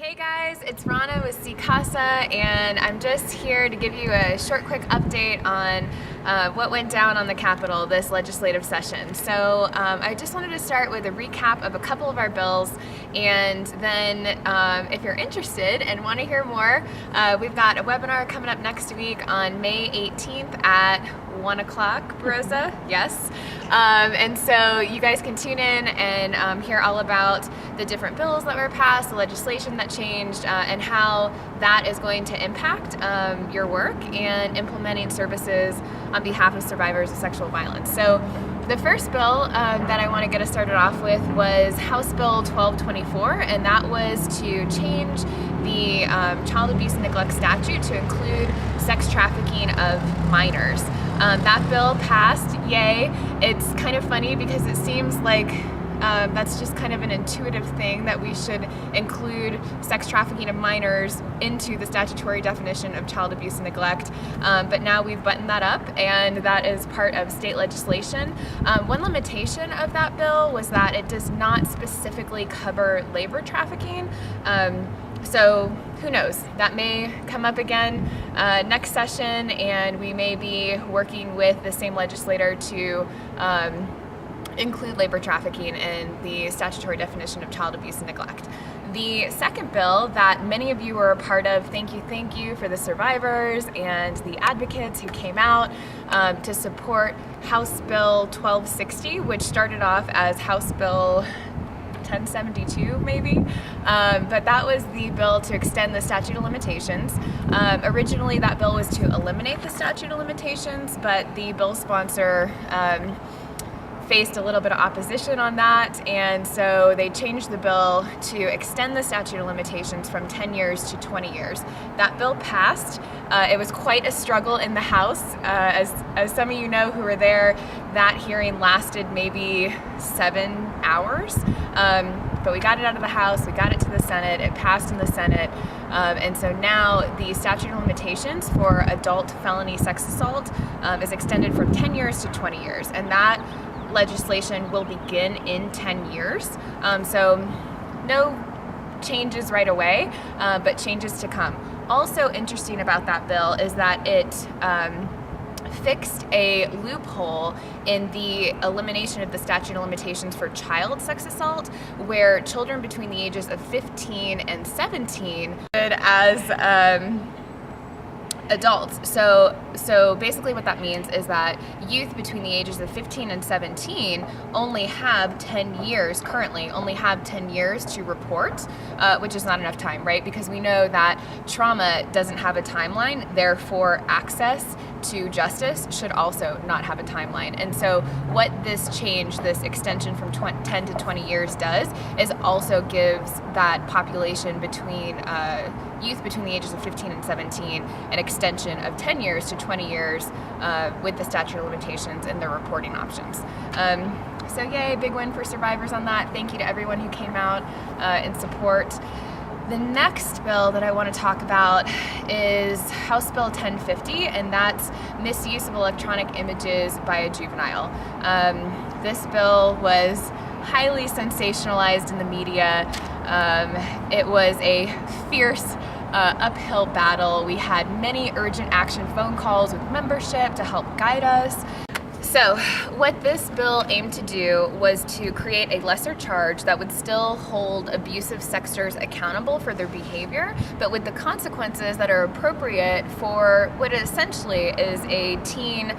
Hey guys, it's Rana with CCASA, and I'm just here to give you a short, quick update on what went down on the Capitol this legislative session. So I just wanted to start with a recap of a couple of our bills, and then if you're interested and want to hear more, we've got a webinar coming up next week on May 18th at 1 o'clock, Barossa, yes. And so you guys can tune in and hear all about the different bills that were passed, the legislation that changed, and how that is going to impact your work and implementing services on behalf of survivors of sexual violence. So the first bill that I want to get us started off with was House Bill 1224, and that was to change the child abuse and neglect statute to include sex trafficking of minors. That bill passed, yay. It's kind of funny because it seems like that's just kind of an intuitive thing that we should include sex trafficking of minors into the statutory definition of child abuse and neglect. But now we've buttoned that up, and that is part of state legislation. One limitation of that bill was that it does not specifically cover labor trafficking. So who knows, that may come up again next session, and we may be working with the same legislator to include labor trafficking in the statutory definition of child abuse and neglect. The second bill that many of you were a part of, thank you for the survivors and the advocates who came out to support House Bill 1260, which started off as House Bill 1072 maybe, but that was the bill to extend the statute of limitations. Originally that bill was to eliminate the statute of limitations, but the bill sponsor faced a little bit of opposition on that, and so they changed the bill to extend the statute of limitations from 10 years to 20 years. That bill passed. It was quite a struggle in the House. As some of you know who were there, that hearing lasted maybe 7 hours. But we got it out of the House, we got it to the Senate, it passed in the Senate, and so now the statute of limitations for adult felony sex assault is extended from 10 years to 20 years, and that legislation will begin in 10 years. So no changes right away, but changes to come. Also interesting about that bill is that it fixed a loophole in the elimination of the statute of limitations for child sex assault, where children between the ages of 15 and 17 as adults. So basically what that means is that youth between the ages of 15 and 17 only have 10 years, currently only have 10 years to report, which is not enough time, right? Because we know that trauma doesn't have a timeline, therefore access to justice should also not have a timeline. And so what this change, this extension from 10 to 20 years does is also gives that population between youth between the ages of 15 and 17 an extension of 10 years to 20 years with the statute of limitations and their reporting options. So yay, big win for survivors on that. Thank you to everyone who came out in support. The next bill that I want to talk about is House Bill 1050, and that's misuse of electronic images by a juvenile. This bill was highly sensationalized in the media. It was a fierce uphill battle. We had many urgent action phone calls with membership to help guide us. So what this bill aimed to do was to create a lesser charge that would still hold abusive sextors accountable for their behavior, but with the consequences that are appropriate for what essentially is a teen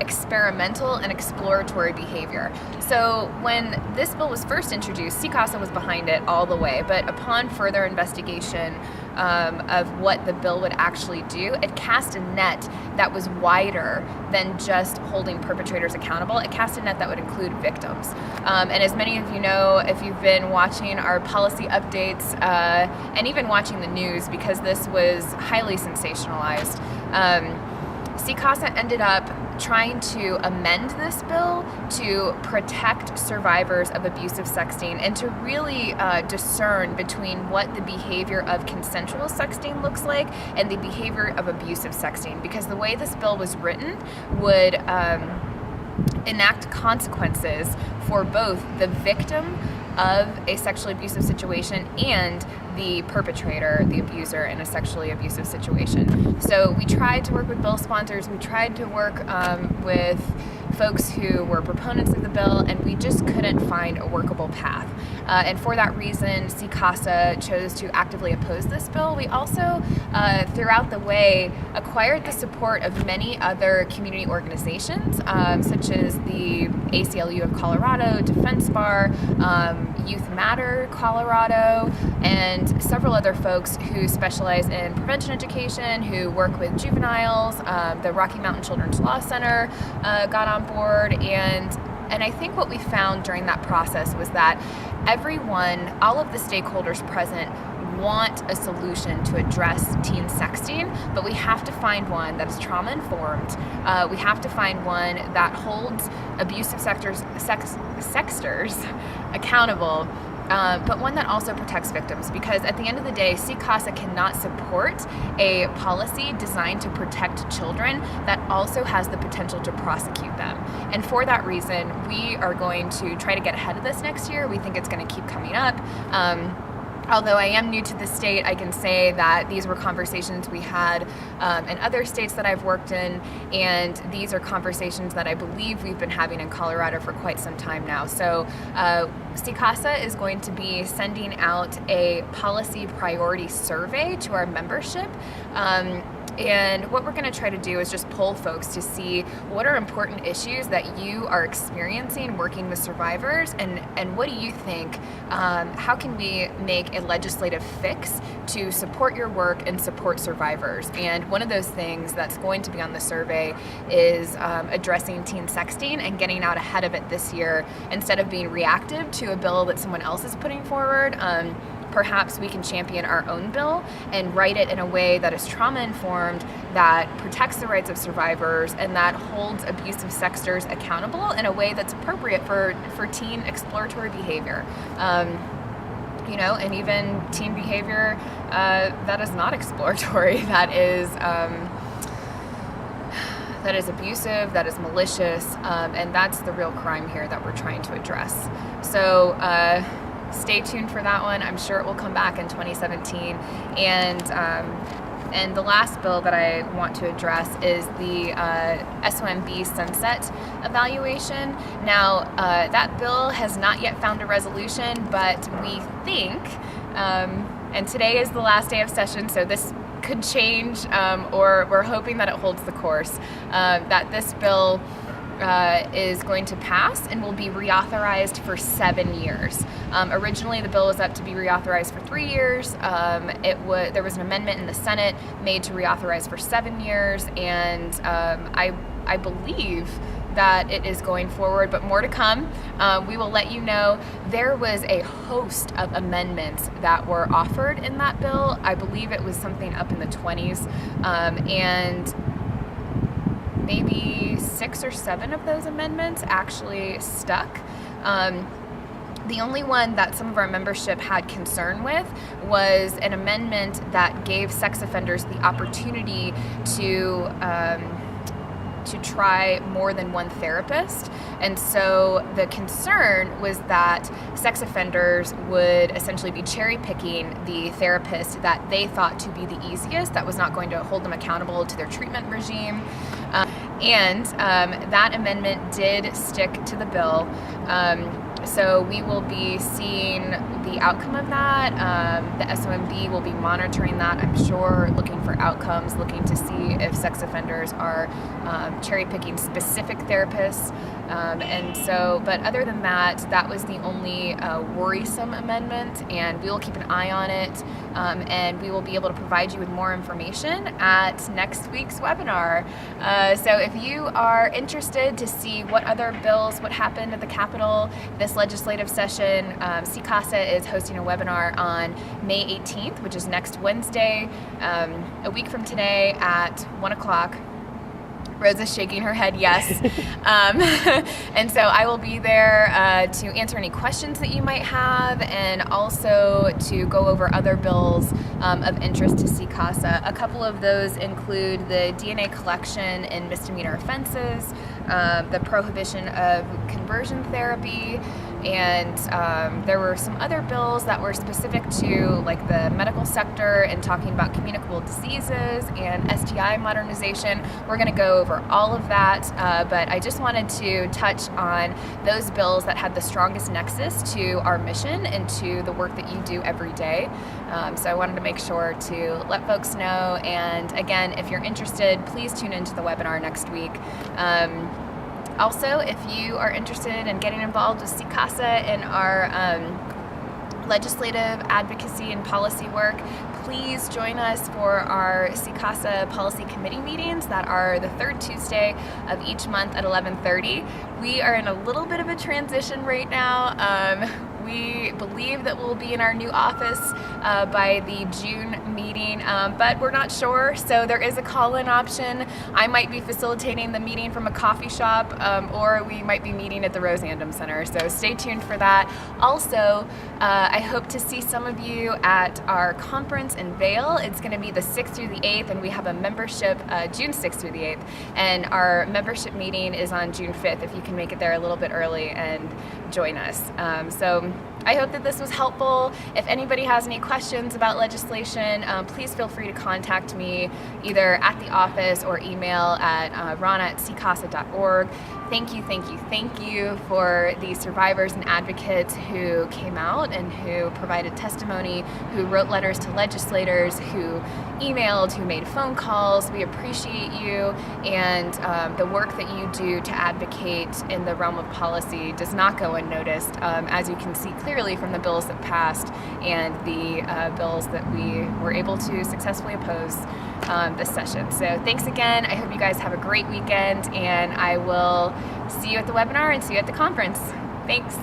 experimental and exploratory behavior. So when this bill was first introduced, CCASA was behind it all the way, but upon further investigation of what the bill would actually do, it cast a net that was wider than just holding perpetrators accountable. It cast a net that would include victims. And as many of you know, if you've been watching our policy updates and even watching the news, because this was highly sensationalized, CCASA ended up trying to amend this bill to protect survivors of abusive sexting and to really discern between what the behavior of consensual sexting looks like and the behavior of abusive sexting, because the way this bill was written would enact consequences for both the victim of a sexually abusive situation and the perpetrator, the abuser, in a sexually abusive situation. So we tried to work with bill sponsors, we tried to work with folks who were proponents of the bill, and we just couldn't find a workable path. And for that reason, CCASA chose to actively oppose this bill. We also, throughout the way, acquired the support of many other community organizations, such as the ACLU of Colorado, Defense Bar, Youth Matter Colorado, and several other folks who specialize in prevention education, who work with juveniles. The Rocky Mountain Children's Law Center got on board, and I think what we found during that process was that everyone, all of the stakeholders present, want a solution to address teen sexting, but we have to find one that is trauma-informed. We have to find one that holds abusive sexters accountable, but one that also protects victims, because at the end of the day, CCASA cannot support a policy designed to protect children that also has the potential to prosecute them. And for that reason, we are going to try to get ahead of this next year. We think it's going to keep coming up. Although I am new to the state, I can say that these were conversations we had in other states that I've worked in, and these are conversations that I believe we've been having in Colorado for quite some time now. So CCASA is going to be sending out a policy priority survey to our membership. And what we're going to try to do is just poll folks to see what are important issues that you are experiencing working with survivors, and what do you think, how can we make a legislative fix to support your work and support survivors? And one of those things that's going to be on the survey is addressing teen sexting and getting out ahead of it this year instead of being reactive to a bill that someone else is putting forward. Perhaps we can champion our own bill and write it in a way that is trauma-informed, that protects the rights of survivors, and that holds abusive sexters accountable in a way that's appropriate for teen exploratory behavior. And even teen behavior that is not exploratory, that is abusive, that is malicious, and that's the real crime here that we're trying to address. So stay tuned for that one. I'm sure it will come back in 2017. And the last bill that I want to address is the SOMB sunset evaluation. Now, that bill has not yet found a resolution, but we think, and today is the last day of session, so this could change, or we're hoping that it holds the course, that this bill is going to pass and will be reauthorized for 7 years. Originally, the bill was up to be reauthorized for 3 years. There was an amendment in the Senate made to reauthorize for 7 years, and I believe that it is going forward, but more to come. We will let you know. There was a host of amendments that were offered in that bill. I believe it was something up in the 20s, and maybe 6 or 7 of those amendments actually stuck. The only one that some of our membership had concern with was an amendment that gave sex offenders the opportunity to try more than one therapist. And so the concern was that sex offenders would essentially be cherry picking the therapist that they thought to be the easiest, that was not going to hold them accountable to their treatment regime. And that amendment did stick to the bill. So we will be seeing the outcome of that. The SOMB will be monitoring that, I'm sure, looking for outcomes, looking to see if sex offenders are cherry picking specific therapists. But other than that, that was the only worrisome amendment, and we will keep an eye on it, and we will be able to provide you with more information at next week's webinar. So if you are interested to see what other bills, what happened at the Capitol this legislative session, CCASA is hosting a webinar on May 18th, which is next Wednesday, a week from today at 1 o'clock. Rosa's shaking her head yes. And so I will be there to answer any questions that you might have, and also to go over other bills of interest to CCASA. A couple of those include the DNA collection in misdemeanor offenses, the prohibition of conversion therapy, and there were some other bills that were specific to like the medical sector and talking about communicable diseases and STI modernization. We're going to go over all of that, but I just wanted to touch on those bills that had the strongest nexus to our mission and to the work that you do every day. So I wanted to make sure to let folks know, and again, if you're interested, please tune into the webinar next week. Also, if you are interested in getting involved with CICASA in our legislative advocacy and policy work, please join us for our CICASA Policy Committee meetings that are the third Tuesday of each month at 11:30. We are in a little bit of a transition right now. We believe that we'll be in our new office by the June meeting, but we're not sure, so there is a call-in option. I might be facilitating the meeting from a coffee shop, or we might be meeting at the Rose Andom Center, so stay tuned for that. Also, I hope to see some of you at our conference in Vail. It's going to be the 6th through the 8th, and we have a membership June 6th through the 8th, and our membership meeting is on June 5th, if you can make it there a little bit early and join us. So I hope that this was helpful. If anybody has any questions about legislation, please feel free to contact me either at the office or email at rana@cicasa.org. Thank you for the survivors and advocates who came out and who provided testimony, who wrote letters to legislators, who emailed, who made phone calls. We appreciate you, and the work that you do to advocate in the realm of policy does not go unnoticed, as you can see clearly from the bills that passed and the bills that we were able to successfully oppose this session. So thanks again. I hope you guys have a great weekend, and I will see you at the webinar and see you at the conference. Thanks.